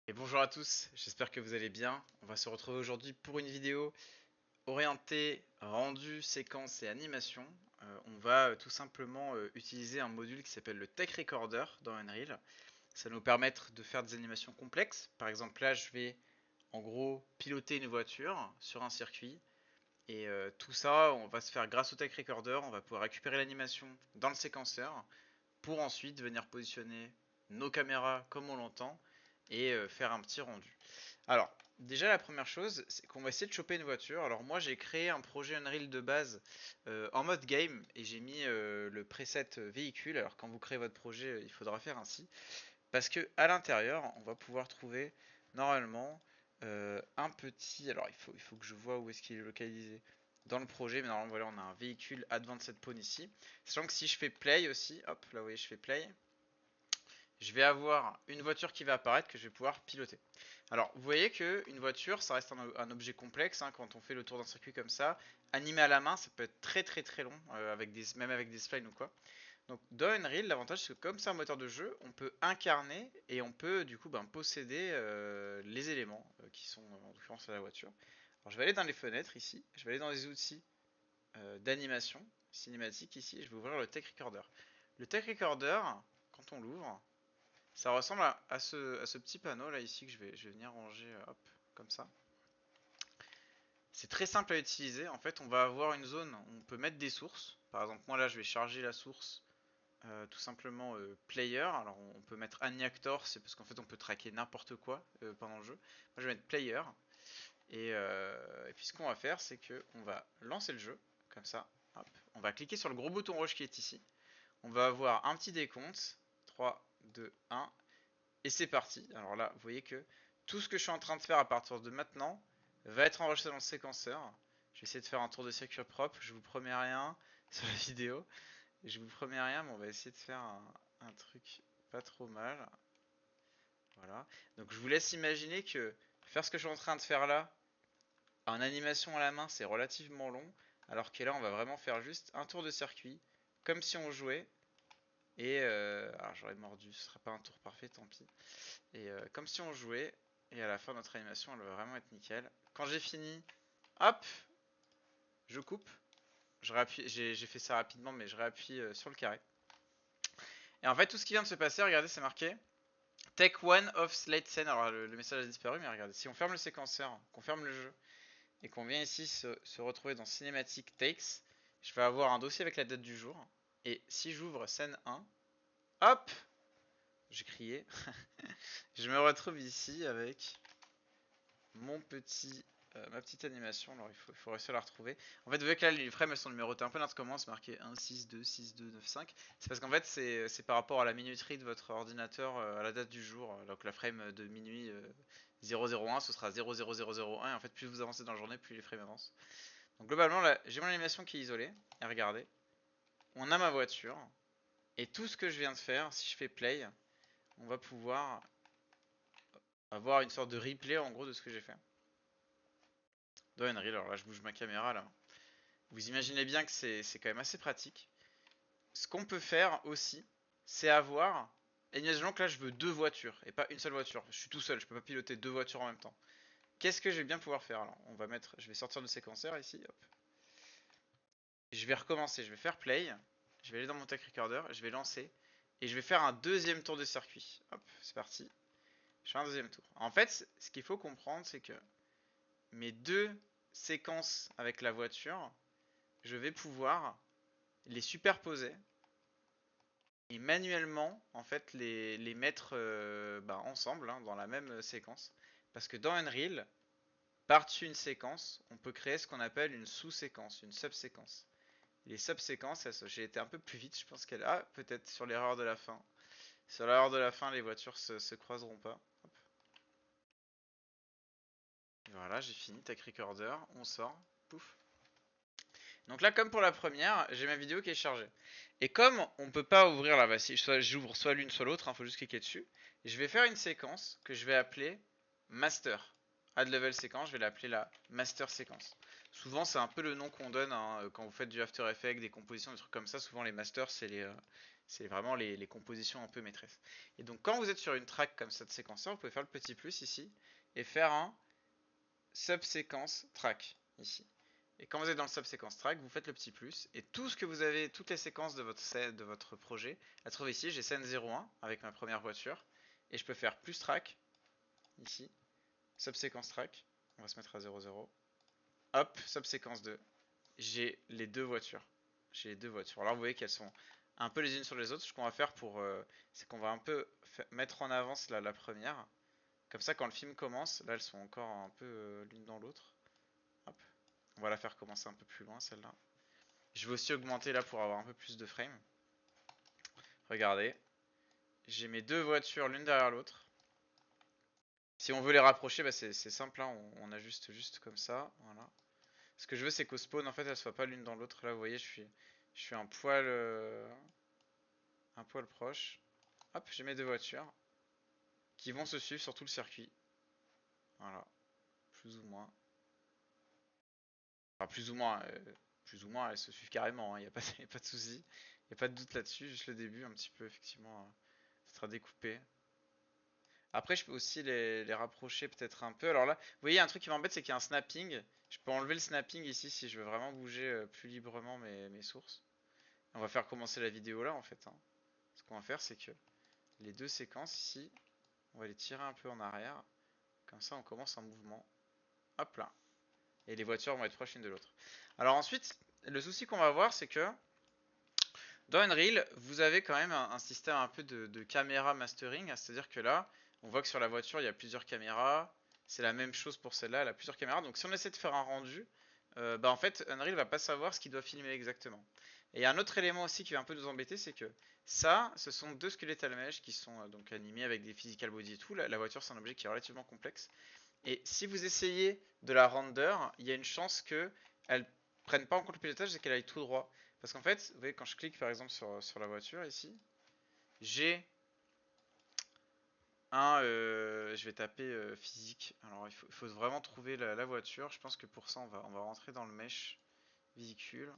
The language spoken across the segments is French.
Et bonjour à tous, j'espère que vous allez bien. On va se retrouver aujourd'hui pour une vidéo orientée rendu, séquence et animation. On va tout simplement utiliser un module qui s'appelle le Tech Recorder dans Unreal. Ça va nous permettre de faire des animations complexes. Par exemple là je vais en gros piloter une voiture sur un circuit. Et tout ça on va se faire grâce au Tech Recorder. On va pouvoir récupérer l'animation dans le séquenceur pour ensuite venir positionner nos caméras comme on l'entend et faire un petit rendu. Alors, déjà la première chose, c'est qu'on va essayer de choper une voiture. Alors moi j'ai créé un projet Unreal de base en mode game et j'ai mis le preset véhicule. Alors quand vous créez votre projet, il faudra faire ainsi. Parce que à l'intérieur, on va pouvoir trouver normalement un petit... Alors il faut que je vois où est-ce qu'il est localisé dans le projet. Mais normalement voilà, on a un véhicule Advanced Pawn ici. Sachant que si je fais play aussi, hop là vous voyez je fais play, je vais avoir une voiture qui va apparaître que je vais pouvoir piloter. Alors, vous voyez que une voiture, ça reste un objet complexe hein, quand on fait le tour d'un circuit comme ça. Animé à la main, ça peut être très très très long, même avec des splines ou quoi. Donc, dans Unreal, l'avantage c'est que comme c'est un moteur de jeu, on peut incarner et on peut du coup posséder les éléments qui sont en l'occurrence à la voiture. Alors, je vais aller dans les fenêtres ici, je vais aller dans les outils d'animation cinématique ici, et je vais ouvrir le Tech Recorder. Le Tech Recorder, quand on l'ouvre, ça ressemble à ce petit panneau là ici que je vais venir ranger hop, comme ça. C'est très simple à utiliser. En fait, on va avoir une zone où on peut mettre des sources. Par exemple, moi là, je vais charger la source tout simplement player. Alors, on peut mettre Aniactor, c'est parce qu'en fait, on peut traquer n'importe quoi pendant le jeu. Moi, je vais mettre player. Et puis, ce qu'on va faire, c'est que on va lancer le jeu comme ça. Hop. On va cliquer sur le gros bouton rouge qui est ici. On va avoir un petit décompte. 3, 2, 1. Et c'est parti. Alors là, vous voyez que tout ce que je suis en train de faire à partir de maintenant va être enregistré dans le séquenceur. Je vais essayer de faire un tour de circuit propre. Je vous promets rien sur la vidéo. Je vous promets rien, mais on va essayer de faire un truc pas trop mal. Voilà. Donc je vous laisse imaginer que faire ce que je suis en train de faire là, en animation à la main, c'est relativement long. Alors que là, on va vraiment faire juste un tour de circuit, comme si on jouait. Et alors j'aurais mordu, ce sera pas un tour parfait, tant pis. Et comme si on jouait, et à la fin notre animation elle va vraiment être nickel. Quand j'ai fini, hop, je coupe. J'ai fait ça rapidement, mais je réappuie sur le carré. Et en fait, tout ce qui vient de se passer, regardez, c'est marqué Take one of slate scene. Alors le message a disparu, mais regardez, si on ferme le séquenceur, qu'on ferme le jeu, et qu'on vient ici se retrouver dans Cinematic Takes, je vais avoir un dossier avec la date du jour. Et si j'ouvre scène 1, hop, j'ai crié, je me retrouve ici avec mon petit, ma petite animation. Alors il faut réussir à la retrouver. En fait, vous voyez que là les frames elles sont numérotées un peu n'importe comment, c'est marqué 1, 6, 2, 6, 2, 9, 5. C'est parce qu'en fait c'est par rapport à la minuterie de votre ordinateur à la date du jour. Donc la frame de minuit 001 ce sera 00001 et en fait plus vous avancez dans la journée plus les frames avancent. Donc globalement là j'ai mon animation qui est isolée. Et regardez, on a ma voiture et tout ce que je viens de faire, si je fais play, on va pouvoir avoir une sorte de replay en gros de ce que j'ai fait. Dans Unreal, alors là je bouge ma caméra là. Vous imaginez bien que c'est quand même assez pratique. Ce qu'on peut faire aussi, c'est avoir... Et imaginons que là je veux deux voitures et pas une seule voiture. Je suis tout seul, je peux pas piloter deux voitures en même temps. Qu'est-ce que je vais bien pouvoir faire alors? Je vais sortir le séquenceur ici, hop. Je vais recommencer, je vais faire play. Je vais aller dans mon tech recorder, je vais lancer. Et je vais faire un deuxième tour de circuit. Hop, c'est parti. Je fais un deuxième tour. En fait, ce qu'il faut comprendre, c'est que mes deux séquences avec la voiture, je vais pouvoir les superposer et manuellement en fait les mettre ensemble hein, dans la même séquence. Parce que dans Unreal, par-dessus une séquence, on peut créer ce qu'on appelle une sous-séquence, une sub-séquence. Les sub-séquences, j'ai été un peu plus vite, je pense qu'elle... Ah, peut-être sur l'erreur de la fin. Sur l'erreur de la fin, les voitures se croiseront pas. Hop. Voilà, j'ai fini, tech recorder, on sort, pouf. Donc là, comme pour la première, j'ai ma vidéo qui est chargée. Et comme on peut pas ouvrir la voici, j'ouvre soit l'une soit l'autre, il faut juste cliquer dessus. Et je vais faire une séquence que je vais appeler master. Add level séquence, je vais l'appeler la master séquence. Souvent, c'est un peu le nom qu'on donne hein, quand vous faites du After Effects, des compositions, des trucs comme ça. Souvent, les masters, c'est C'est vraiment les compositions un peu maîtresses. Et donc quand vous êtes sur une track comme ça de séquenceur, vous pouvez faire le petit plus ici et faire un subséquence track ici. Et quand vous êtes dans le subséquence track, vous faites le petit plus et tout ce que vous avez, toutes les séquences de votre projet, la trouver ici. J'ai scène 01 avec ma première voiture et je peux faire plus track ici, subséquence track, on va se mettre à 00. Hop, subséquence 2. J'ai les deux voitures. J'ai les deux voitures. Alors vous voyez qu'elles sont un peu les unes sur les autres. Ce qu'on va faire c'est qu'on va un peu mettre en avance la première. Comme ça, quand le film commence, là elles sont encore un peu l'une dans l'autre. Hop. On va la faire commencer un peu plus loin celle-là. Je vais aussi augmenter là pour avoir un peu plus de frames. Regardez. J'ai mes deux voitures l'une derrière l'autre. Si on veut les rapprocher, bah c'est simple, hein, on ajuste juste comme ça. Voilà. Ce que je veux, c'est qu'au spawn, en fait, elles soient pas l'une dans l'autre. Là, vous voyez, je suis un poil proche. Hop, j'ai mes deux voitures qui vont se suivre sur tout le circuit. Voilà, plus ou moins. Enfin, plus ou moins, elles se suivent carrément. Il n'y a pas, y a pas de souci. Il n'y a pas de doute là-dessus. Juste le début, un petit peu, effectivement, ça sera découpé. Après, je peux aussi les rapprocher peut-être un peu. Alors là, vous voyez, un truc qui m'embête, c'est qu'il y a un snapping. Je peux enlever le snapping ici si je veux vraiment bouger plus librement mes sources. On va faire commencer la vidéo là, en fait, hein. Ce qu'on va faire, c'est que les deux séquences ici, on va les tirer un peu en arrière. Comme ça, on commence un mouvement. Hop là. Et les voitures vont être proches l'une de l'autre. Alors ensuite, le souci qu'on va avoir, c'est que dans Unreal, vous avez quand même un système un peu de caméra mastering. C'est-à-dire que là, on voit que sur la voiture, il y a plusieurs caméras. C'est la même chose pour celle-là, elle a plusieurs caméras. Donc si on essaie de faire un rendu, bah en fait, Unreal va pas savoir ce qu'il doit filmer exactement. Et il y a un autre élément aussi qui va un peu nous embêter, c'est que ça, ce sont deux skeletal mesh qui sont donc animés avec des physical body et tout. La voiture, c'est un objet qui est relativement complexe. Et si vous essayez de la render, il y a une chance que elle prenne pas en compte le pilotage et qu'elle aille tout droit. Parce qu'en fait, vous voyez, quand je clique par exemple sur la voiture ici, j'ai je vais taper physique. Alors il faut vraiment trouver la voiture. Je pense que pour ça, on va rentrer dans le mesh véhicule.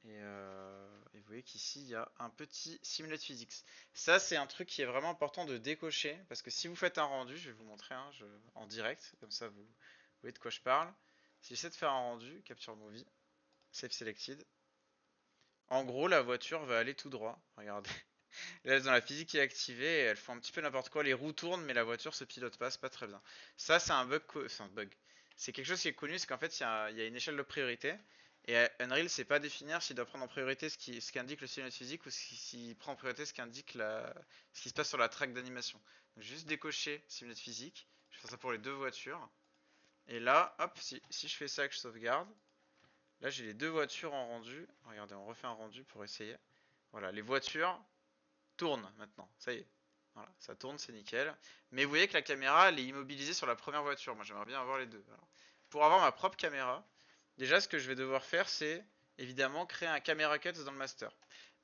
Et vous voyez qu'ici, il y a un petit Simulate Physics. Ça, c'est un truc qui est vraiment important de décocher. Parce que si vous faites un rendu, je vais vous montrer en direct. Comme ça, vous voyez de quoi je parle. Si j'essaie de faire un rendu, Capture Movie, Save Selected. En gros, la voiture va aller tout droit. Regardez. Là, elles ont la physique qui est activée et elles font un petit peu n'importe quoi. Les roues tournent, mais la voiture se pilote pas. C'est pas très bien. Ça, c'est un bug. Enfin, bug. C'est quelque chose qui est connu. C'est qu'en fait, il y a une échelle de priorité. Et Unreal sait pas définir s'il doit prendre en priorité ce qu'indique le simulate physique ou s'il prend en priorité ce qu'indique ce qui se passe sur la track d'animation. Donc, juste décocher simulate physique. Je fais ça pour les deux voitures. Et là, hop, si je fais ça et que je sauvegarde, là j'ai les deux voitures en rendu. Regardez, on refait un rendu pour essayer. Voilà, les voitures tournent maintenant. Ça y est. Voilà, ça tourne, c'est nickel. Mais vous voyez que la caméra, elle est immobilisée sur la première voiture. Moi, j'aimerais bien avoir les deux. Alors, pour avoir ma propre caméra, déjà, ce que je vais devoir faire, c'est évidemment créer un camera cut dans le master.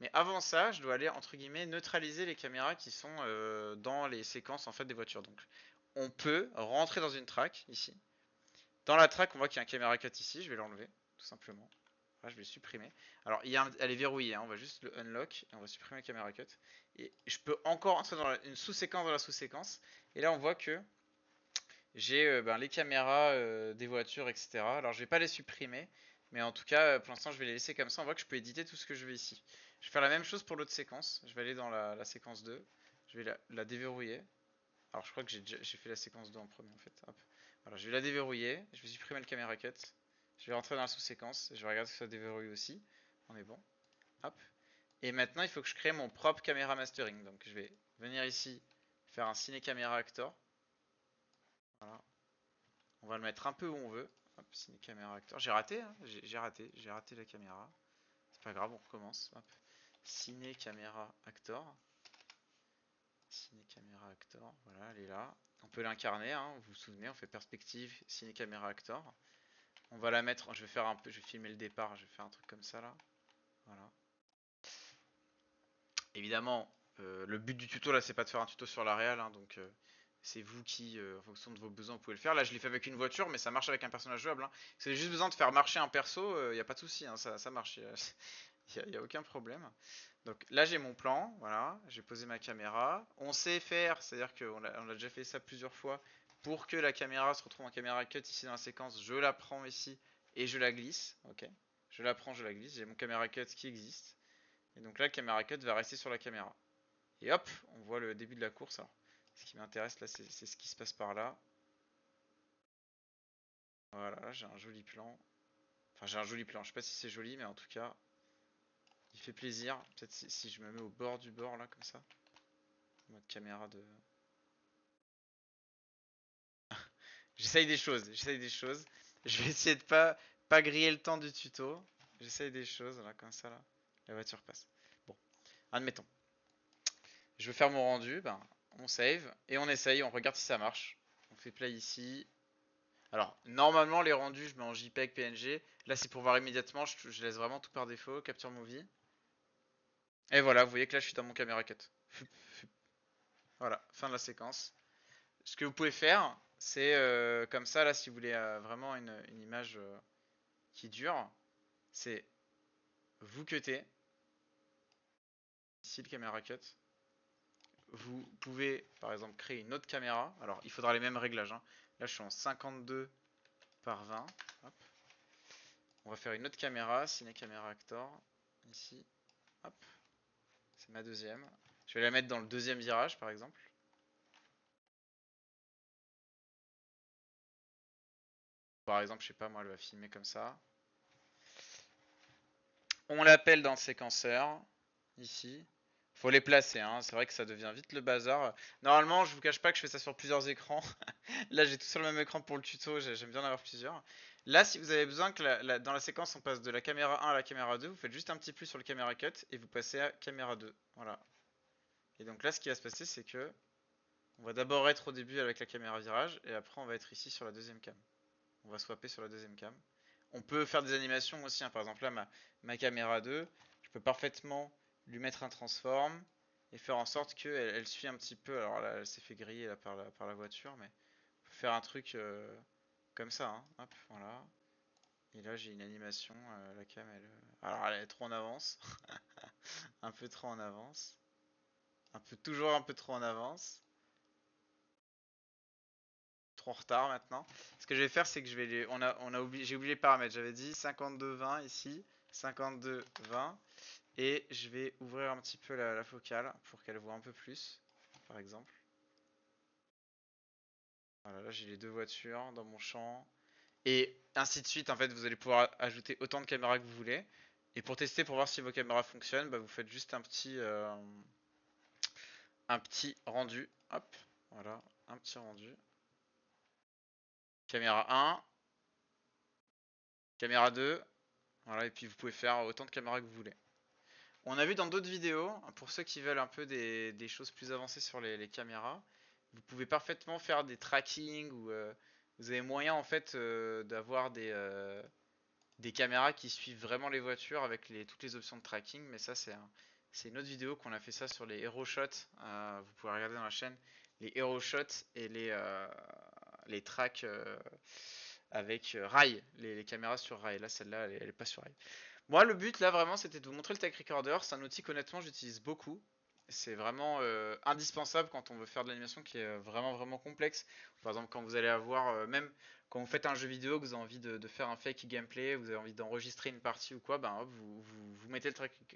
Mais avant ça, je dois aller, entre guillemets, neutraliser les caméras qui sont dans les séquences en fait des voitures. Donc, on peut rentrer dans une track, ici. Dans la track, on voit qu'il y a un camera cut ici. Je vais l'enlever, tout simplement. Là, je vais le supprimer. Alors, elle est verrouillée, hein, on va juste le unlock et on va supprimer la caméra cut. Et je peux encore entrer dans une sous-séquence dans la sous-séquence. Et là, on voit que j'ai ben, les caméras des voitures, etc. Alors, je vais pas les supprimer, mais en tout cas, pour l'instant, je vais les laisser comme ça. On voit que je peux éditer tout ce que je veux ici. Je vais faire la même chose pour l'autre séquence. Je vais aller dans la séquence 2. Je vais la déverrouiller. Alors, je crois que j'ai fait la séquence 2 en premier, en fait. Hop. Voilà, je vais la déverrouiller. Je vais supprimer le caméra cut. Je vais rentrer dans la sous-séquence. Je vais regarder que ça déverrouille aussi. On est bon. Hop. Et maintenant, il faut que je crée mon propre caméra mastering. Donc, je vais venir ici, faire un ciné caméra actor. Voilà. On va le mettre un peu où on veut. Hop, ciné caméra actor. J'ai raté, hein, j'ai raté la caméra. C'est pas grave, on recommence. Hop. Ciné caméra actor. Ciné caméra actor. Voilà, elle est là. On peut l'incarner, hein, vous vous souvenez, on fait perspective, ciné caméra actor. On va la mettre, je vais faire un peu, je vais filmer le départ, je vais faire un truc comme ça là. Voilà. Évidemment, le but du tuto là, c'est pas de faire un tuto sur la réal, hein, donc c'est vous qui, en fonction de vos besoins, vous pouvez le faire. Là, je l'ai fait avec une voiture, mais ça marche avec un personnage jouable, hein. Si vous avez juste besoin de faire marcher un perso, il n'y a pas de souci, hein, ça marche. Il n'y a aucun problème. Donc là j'ai mon plan, voilà, j'ai posé ma caméra. On sait faire, c'est-à-dire on a déjà fait ça plusieurs fois. Pour que la caméra se retrouve en caméra cut ici dans la séquence, je la prends ici et je la glisse. Ok, je la prends, je la glisse. J'ai mon caméra cut qui existe. Et donc là, le caméra cut va rester sur la caméra. Et hop, on voit le début de la course. Alors, ce qui m'intéresse là, c'est ce qui se passe par là. Voilà, j'ai un joli plan. Enfin, j'ai un joli plan. Je sais pas si c'est joli, mais en tout cas, il fait plaisir. Peut-être si je me mets au bord du bord là, comme ça. En mode caméra de. J'essaye des choses, j'essaye des choses. Je vais essayer de pas griller le temps du tuto. J'essaye des choses, là, comme ça, là. La voiture passe. Bon, admettons. Je veux faire mon rendu, ben, on save, et on essaye, on regarde si ça marche. On fait play ici. Alors, normalement, les rendus, je mets en JPEG, PNG. Là, c'est pour voir immédiatement, je laisse vraiment tout par défaut, Capture Movie. Et voilà, vous voyez que là, je suis dans mon caméra cut. Voilà, fin de la séquence. Ce que vous pouvez faire, c'est comme ça, là, si vous voulez vraiment une image qui dure, c'est vous cuttez, ici le caméra cut. Vous pouvez par exemple créer une autre caméra. Alors il faudra les mêmes réglages, hein. Là je suis en 52 par 20. Hop. On va faire une autre caméra, Ciné Camera Actor. Ici. Hop. C'est ma deuxième. Je vais la mettre dans le deuxième virage par exemple. Par exemple, je sais pas, moi elle va filmer comme ça. On l'appelle dans le séquenceur. Ici. Faut les placer, hein. C'est vrai que ça devient vite le bazar. Normalement, je vous cache pas que je fais ça sur plusieurs écrans. Là, j'ai tout sur le même écran pour le tuto. J'aime bien en avoir plusieurs. Là, si vous avez besoin que dans la séquence, on passe de la caméra 1 à la caméra 2, vous faites juste un petit plus sur le caméra cut et vous passez à caméra 2. Voilà. Et donc là, ce qui va se passer, c'est que on va d'abord être au début avec la caméra virage et après, on va être ici sur la deuxième cam. On va swapper sur la deuxième cam. On peut faire des animations aussi, hein. Par exemple, là, ma caméra 2, je peux parfaitement lui mettre un transform et faire en sorte qu'elle suit un petit peu. Alors là, elle s'est fait griller là, par la voiture, mais on peut faire un truc comme ça, hein. Hop, voilà. Et là, j'ai une animation. La cam, alors, elle est trop en avance. Un peu trop en avance. Toujours un peu trop en avance. Trop en retard maintenant. Ce que je vais faire, c'est que je vais j'ai oublié les paramètres. J'avais dit 52-20 ici, 52-20. Et je vais ouvrir un petit peu la focale pour qu'elle voit un peu plus, par exemple. Voilà, là j'ai les deux voitures dans mon champ. Et ainsi de suite, en fait, vous allez pouvoir ajouter autant de caméras que vous voulez. Et pour tester, pour voir si vos caméras fonctionnent, bah, vous faites juste un petit rendu. Hop, voilà, un petit rendu. Caméra 1, caméra 2, voilà, et puis vous pouvez faire autant de caméras que vous voulez. On a vu dans d'autres vidéos, pour ceux qui veulent un peu des choses plus avancées sur les caméras, vous pouvez parfaitement faire des tracking ou vous avez moyen en fait d'avoir des caméras qui suivent vraiment les voitures avec toutes les options de tracking. Mais ça c'est une autre vidéo qu'on a fait ça sur les hero shots. Vous pouvez regarder dans la chaîne les hero shots et les tracks avec rail, les caméras sur rail. Là celle-là elle est pas sur rail. Moi, le but là vraiment c'était de vous montrer le Tech Recorder. C'est un outil qu'honnêtement j'utilise beaucoup. C'est vraiment indispensable quand on veut faire de l'animation qui est vraiment complexe. Par exemple, quand vous allez avoir, même quand vous faites un jeu vidéo, que vous avez envie de faire un fake gameplay, vous avez envie d'enregistrer une partie ou quoi, ben hop, vous mettez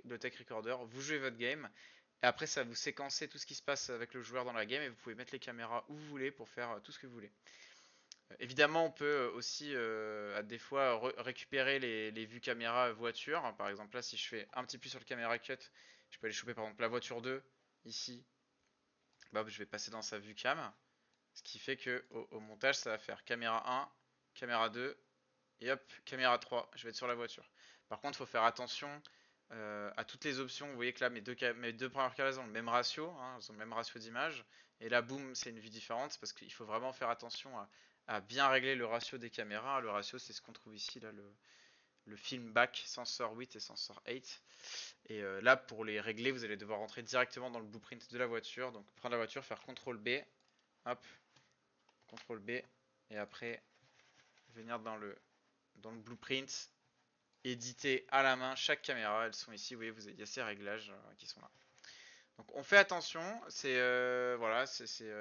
le Tech Recorder, vous jouez votre game, et après ça vous séquencez tout ce qui se passe avec le joueur dans la game, et vous pouvez mettre les caméras où vous voulez pour faire tout ce que vous voulez. Évidemment, on peut aussi à des fois récupérer les vues caméra voiture. Par exemple, là, si je fais un petit plus sur le caméra cut, je peux aller choper par exemple la voiture 2 ici. Bah, je vais passer dans sa vue cam. Ce qui fait que au montage, ça va faire caméra 1, caméra 2 et hop, caméra 3. Je vais être sur la voiture. Par contre, il faut faire attention à toutes les options. Vous voyez que là, mes deux premières caméras ont le même ratio, hein, elles ont le même ratio d'image. Et là, boum, c'est une vue différente. C'est parce qu'il faut vraiment faire attention à bien régler le ratio des caméras. Le ratio, c'est ce qu'on trouve ici, là, le film back sensor 8 et sensor 8. Et là, pour les régler, vous allez devoir rentrer directement dans le blueprint de la voiture. Donc, prendre la voiture, faire CTRL B, hop, CTRL B, et après venir dans le blueprint éditer à la main chaque caméra. Elles sont ici, vous voyez, il y a ces réglages qui sont là. Donc on fait attention, voilà,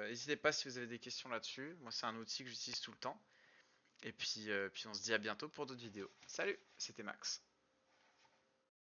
n'hésitez pas si vous avez des questions là-dessus. Moi c'est un outil que j'utilise tout le temps. Et puis on se dit à bientôt pour d'autres vidéos. Salut, c'était Max.